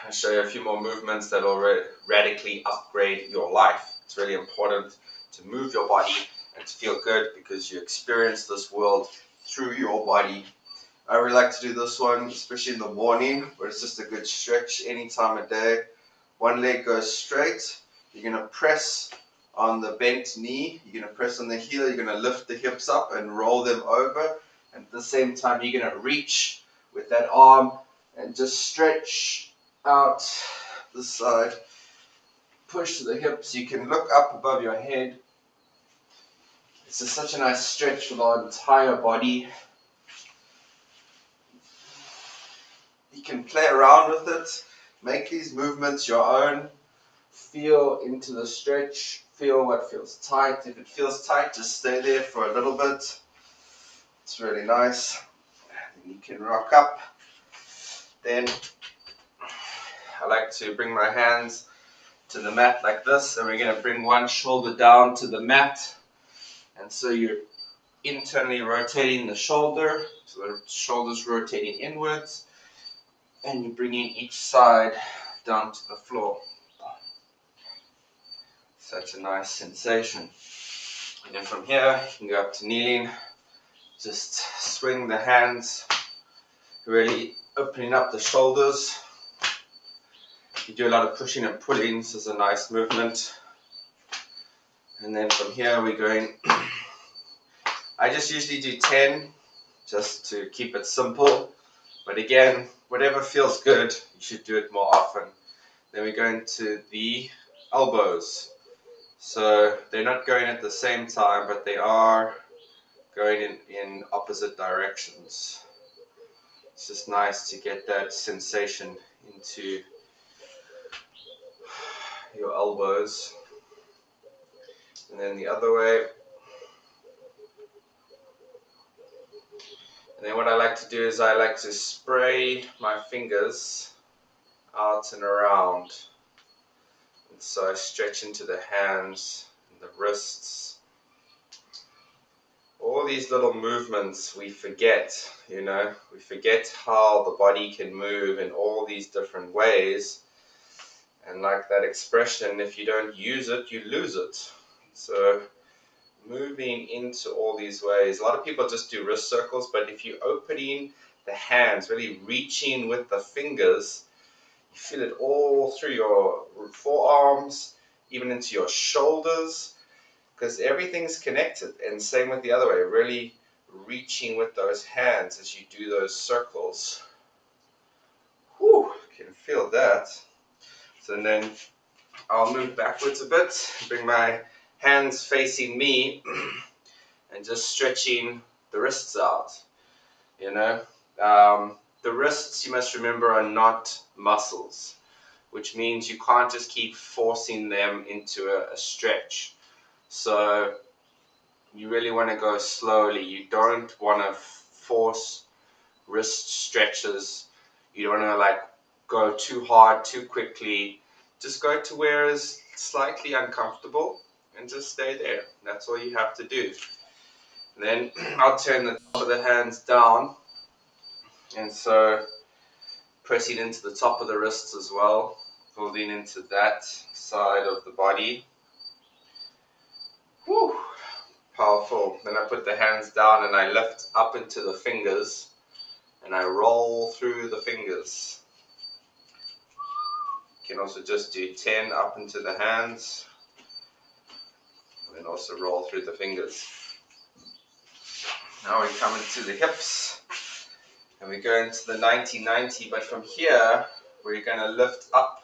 and show you a few more movements that will radically upgrade your life. It's really important to move your body and to feel good because you experience this world through your body. I really like to do this one, especially in the morning, where it's just a good stretch any time of day. One leg goes straight. You're going to press on the bent knee. You're going to press on the heel. You're going to lift the hips up and roll them over. And at the same time, you're going to reach with that arm and just stretch out the side. Push the hips. You can look up above your head. It's just such a nice stretch for the entire body. You can play around with it. Make these movements your own. Feel into the stretch. Feel what feels tight. If it feels tight, just stay there for a little bit. It's really nice. And you can rock up. Then I like to bring my hands to the mat like this, and we're going to bring one shoulder down to the mat. And so you're internally rotating the shoulder, so the shoulder's rotating inwards, and you're bringing each side down to the floor. Such a nice sensation. And then from here, you can go up to kneeling. Just swing the hands, really opening up the shoulders. You do a lot of pushing and pulling, so it's a nice movement. And then from here, we're going, I just usually do 10, just to keep it simple. But again, whatever feels good, you should do it more often. Then we go into the elbows. So they're not going at the same time, but they are going in opposite directions. It's just nice to get that sensation into your elbows. And then the other way. And then what I like to do is I like to spray my fingers out and around. And so I stretch into the hands and the wrists. All these little movements we forget, we forget how the body can move in all these different ways. And like that expression, if you don't use it, you lose it. So moving into all these ways. A lot of people just do wrist circles, but if you're opening the hands, really reaching with the fingers, you feel it all through your forearms, even into your shoulders, because everything's connected. And same with the other way, really reaching with those hands as you do those circles. Whew, can feel that. So then I'll move backwards a bit, bring my hands facing me, and just stretching the wrists out. The wrists, you must remember, are not muscles, which means you can't just keep forcing them into a stretch. So you really want to go slowly. You don't want to force wrist stretches. You don't want to go too hard, too quickly. Just go to where is slightly uncomfortable and just stay there. That's all you have to do. And then I'll turn the top of the hands down, and so pressing into the top of the wrists as well, building into that side of the body. Whew, powerful. Then I put the hands down and I lift up into the fingers and I roll through the fingers. You can also just do 10 up into the hands and then also roll through the fingers. Now we come into the hips and we go into the 90-90, but from here we're going to lift up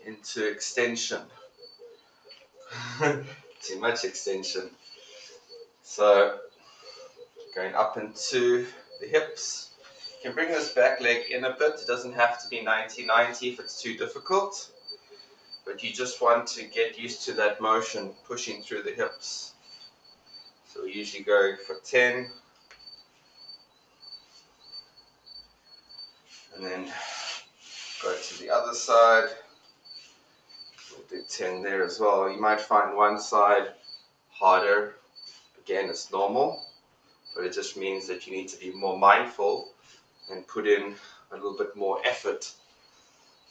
into extension. Too much extension. So going up into the hips. You can bring this back leg in a bit. It doesn't have to be 90-90 if it's too difficult, but you just want to get used to that motion pushing through the hips. So we usually go for 10, and then go to the other side. We'll do 10 there as well. You might find one side harder. Again, it's normal, but it just means that you need to be more mindful and put in a little bit more effort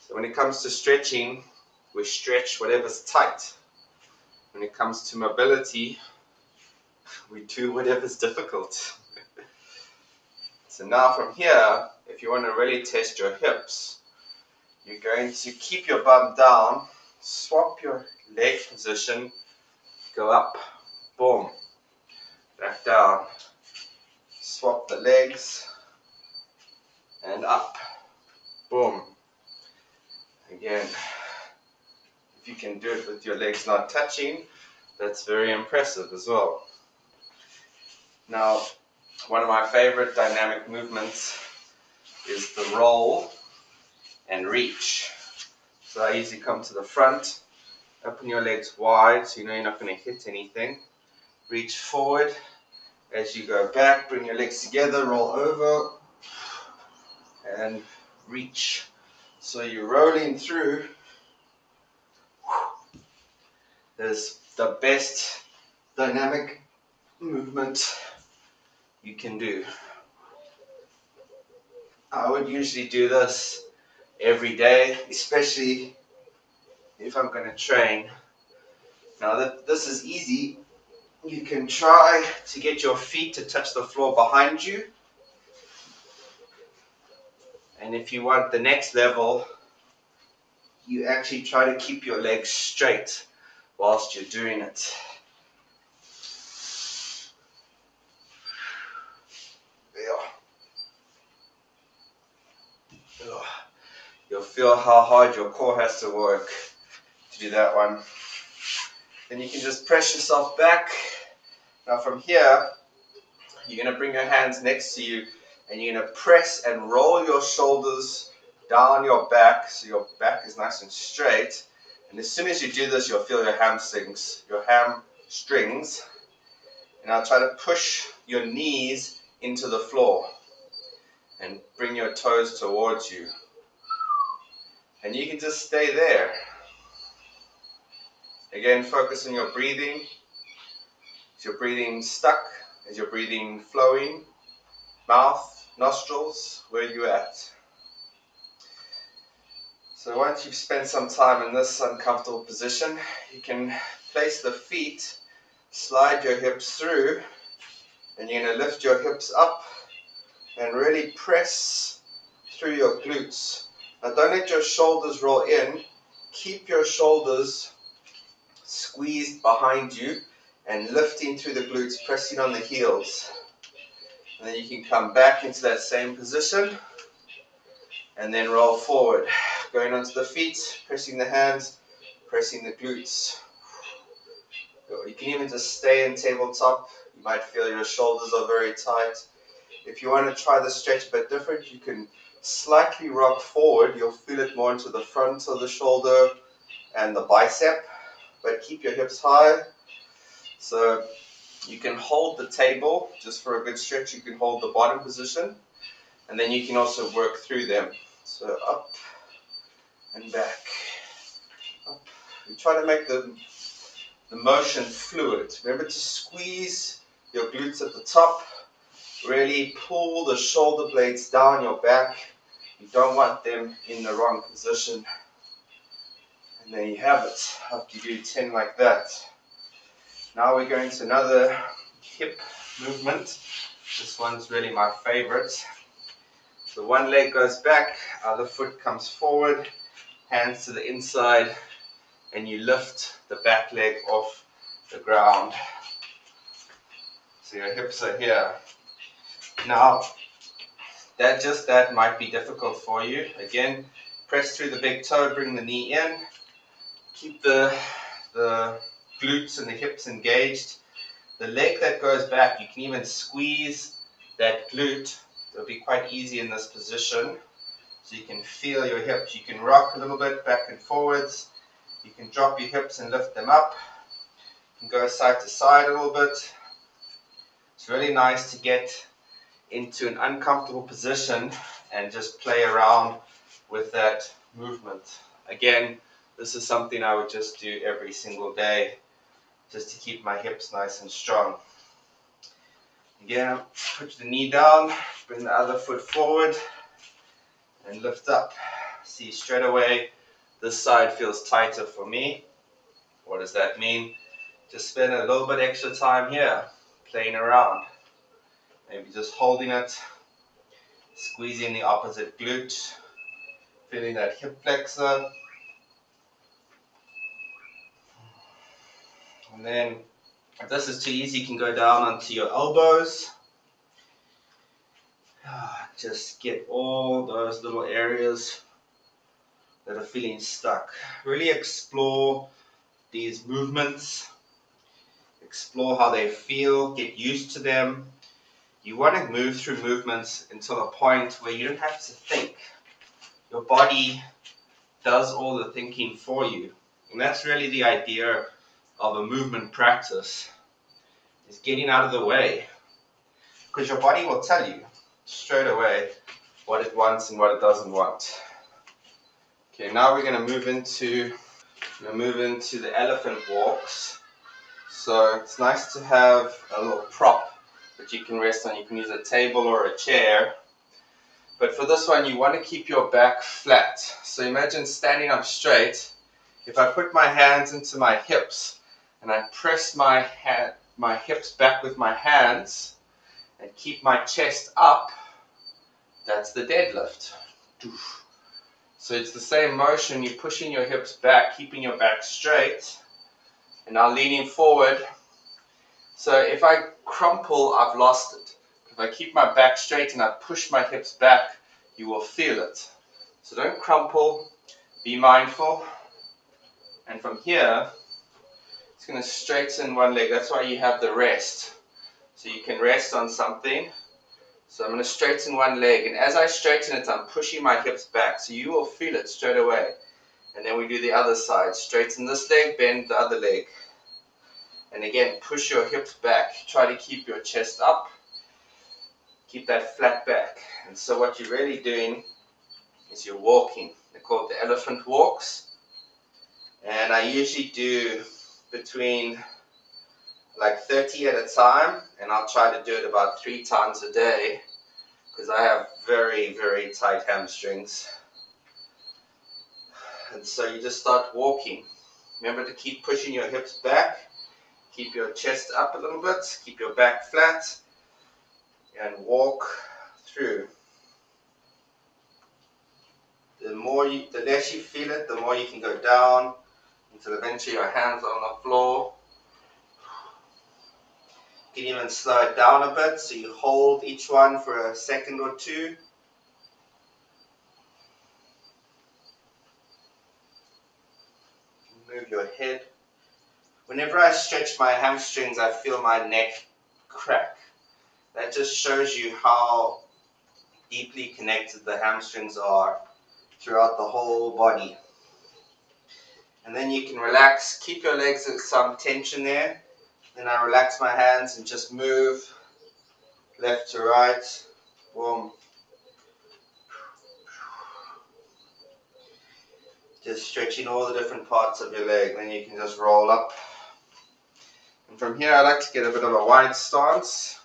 So when it comes to stretching, we stretch whatever's tight. When it comes to mobility, we do whatever's difficult. So now from here, if you want to really test your hips, you're going to keep your bum down, swap your leg position, go up, boom, back down, swap the legs, and up, boom. Again, if you can do it with your legs not touching, that's very impressive as well. Now, one of my favorite dynamic movements is the roll and reach. So I usually come to the front, open your legs wide so you know you're not going to hit anything. Reach forward. As you go back, bring your legs together, roll over, and reach. So you're rolling through. There's the best dynamic movement you can do. I would usually do this every day, especially if I'm going to train. Now that this is easy, you can try to get your feet to touch the floor behind you. And if you want the next level, you actually try to keep your legs straight whilst you're doing it. You'll feel how hard your core has to work to do that one. Then you can just press yourself back. Now from here, you're going to bring your hands next to you and you're going to press and roll your shoulders down your back so your back is nice and straight. And as soon as you do this, you'll feel your hamstrings. And now try to push your knees into the floor and bring your toes towards you. And you can just stay there. Again, focus on your breathing. Is your breathing stuck? Is your breathing flowing? Mouth, nostrils, where are you at? So once you've spent some time in this uncomfortable position, you can place the feet, slide your hips through, and you're going to lift your hips up and really press through your glutes. Now don't let your shoulders roll in. Keep your shoulders squeezed behind you and lifting through the glutes, pressing on the heels. And then you can come back into that same position and then roll forward. Going onto the feet, pressing the hands, pressing the glutes. You can even just stay in tabletop. You might feel your shoulders are very tight. If you want to try the stretch a bit different, you can slightly rock forward. You'll feel it more into the front of the shoulder and the bicep. But keep your hips high. So you can hold the table. Just for a good stretch, you can hold the bottom position. And then you can also work through them. So up and back. Up. You try to make the motion fluid. Remember to squeeze your glutes at the top. Really pull the shoulder blades down your back. You don't want them in the wrong position. And there you have it. After you do 10 like that. Now we're going to another hip movement. This one's really my favorite. So one leg goes back, other foot comes forward, hands to the inside, and you lift the back leg off the ground. So your hips are here. Now, that might be difficult for you. Again, press through the big toe, bring the knee in. Keep the glutes and the hips engaged. The leg that goes back, you can even squeeze that glute. It'll be quite easy in this position. So you can feel your hips. You can rock a little bit back and forwards. You can drop your hips and lift them up. You can go side to side a little bit. It's really nice to get into an uncomfortable position and just play around with that movement. Again, this is something I would just do every single day just to keep my hips nice and strong. Again, put the knee down, bring the other foot forward and lift up. See, straight away, this side feels tighter for me. What does that mean? Just spend a little bit extra time here, playing around. Maybe just holding it, squeezing the opposite glute, feeling that hip flexor. And then, if this is too easy, you can go down onto your elbows. Just get all those little areas that are feeling stuck. Really explore these movements. Explore how they feel. Get used to them. You want to move through movements until a point where you don't have to think. Your body does all the thinking for you. And that's really the idea of a movement practice, is getting out of the way. Because your body will tell you straight away what it wants and what it doesn't want. Okay, now we're going to move into the elephant walks. So it's nice to have a little prop that you can rest on. You can use a table or a chair. But for this one, you want to keep your back flat. So imagine standing up straight. If I put my hands into my hips and I press my hips back with my hands and keep my chest up, that's the deadlift. So it's the same motion. You're pushing your hips back, keeping your back straight, and now leaning forward. So if I crumple, I've lost it. If I keep my back straight and I push my hips back, you will feel it. So don't crumple, be mindful. And from here, it's going to straighten one leg. That's why you have the rest. So you can rest on something. So I'm going to straighten one leg. And as I straighten it, I'm pushing my hips back. So you will feel it straight away. And then we do the other side. Straighten this leg, bend the other leg. And again, push your hips back. Try to keep your chest up. Keep that flat back. And so what you're really doing is you're walking. They're called the elephant walks. And I usually do between like 30 at a time. And I'll try to do it about 3 times a day, because I have very, very tight hamstrings. And so you just start walking. Remember to keep pushing your hips back. Keep your chest up a little bit. Keep your back flat. And walk through. The less you feel it, the more you can go down until eventually your hands are on the floor. You can even slow it down a bit, so you hold each one for a second or two. Move your head. Whenever I stretch my hamstrings, I feel my neck crack. That just shows you how deeply connected the hamstrings are throughout the whole body. And then you can relax, keep your legs with some tension there. Then I relax my hands and just move left to right. Boom. Just stretching all the different parts of your leg. Then you can just roll up. And from here I like to get a bit of a wide stance.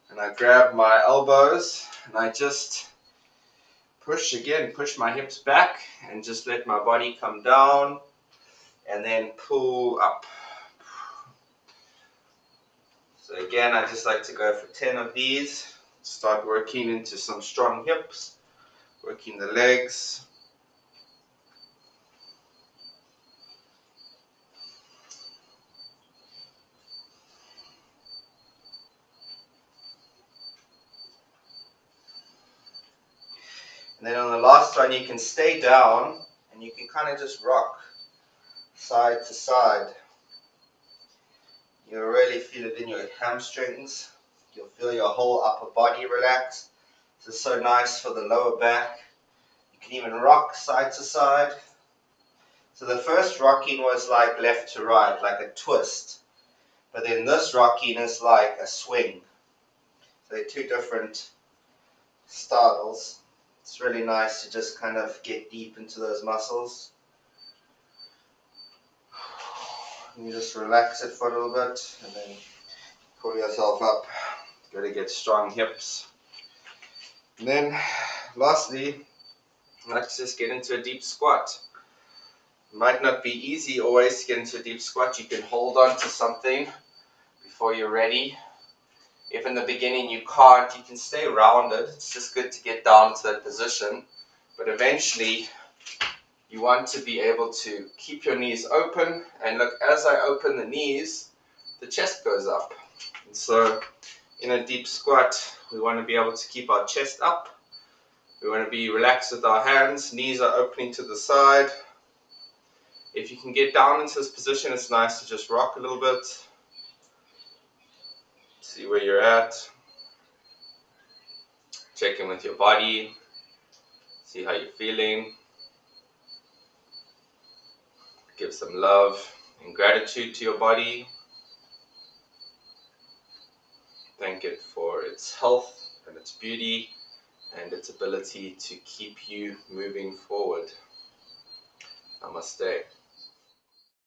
And I grab my elbows and I just push my hips back and just let my body come down and then pull up. So again, I just like to go for 10 of these. Start working into some strong hips, working the legs. And then on the last one, you can stay down and you can kind of just rock side to side. You'll really feel it in your hamstrings. You'll feel your whole upper body relax. This is so nice for the lower back. You can even rock side to side. So the first rocking was like left to right, like a twist. But then this rocking is like a swing. So they're 2 different styles. It's really nice to just kind of get deep into those muscles. You just relax it for a little bit and then pull yourself up. Got to get strong hips. And then lastly, Let's just get into a deep squat. Might not be easy always to get into a deep squat. You can hold on to something before you're ready. If in the beginning you can't, you can stay rounded. It's just good to get down to that position. But eventually, you want to be able to keep your knees open. And look, as I open the knees, the chest goes up. And so, in a deep squat, we want to be able to keep our chest up. We want to be relaxed with our hands. Knees are opening to the side. If you can get down into this position, it's nice to just rock a little bit. See where you're at. Check in with your body. See how you're feeling. Give some love and gratitude to your body. Thank it for its health and its beauty and its ability to keep you moving forward. Namaste.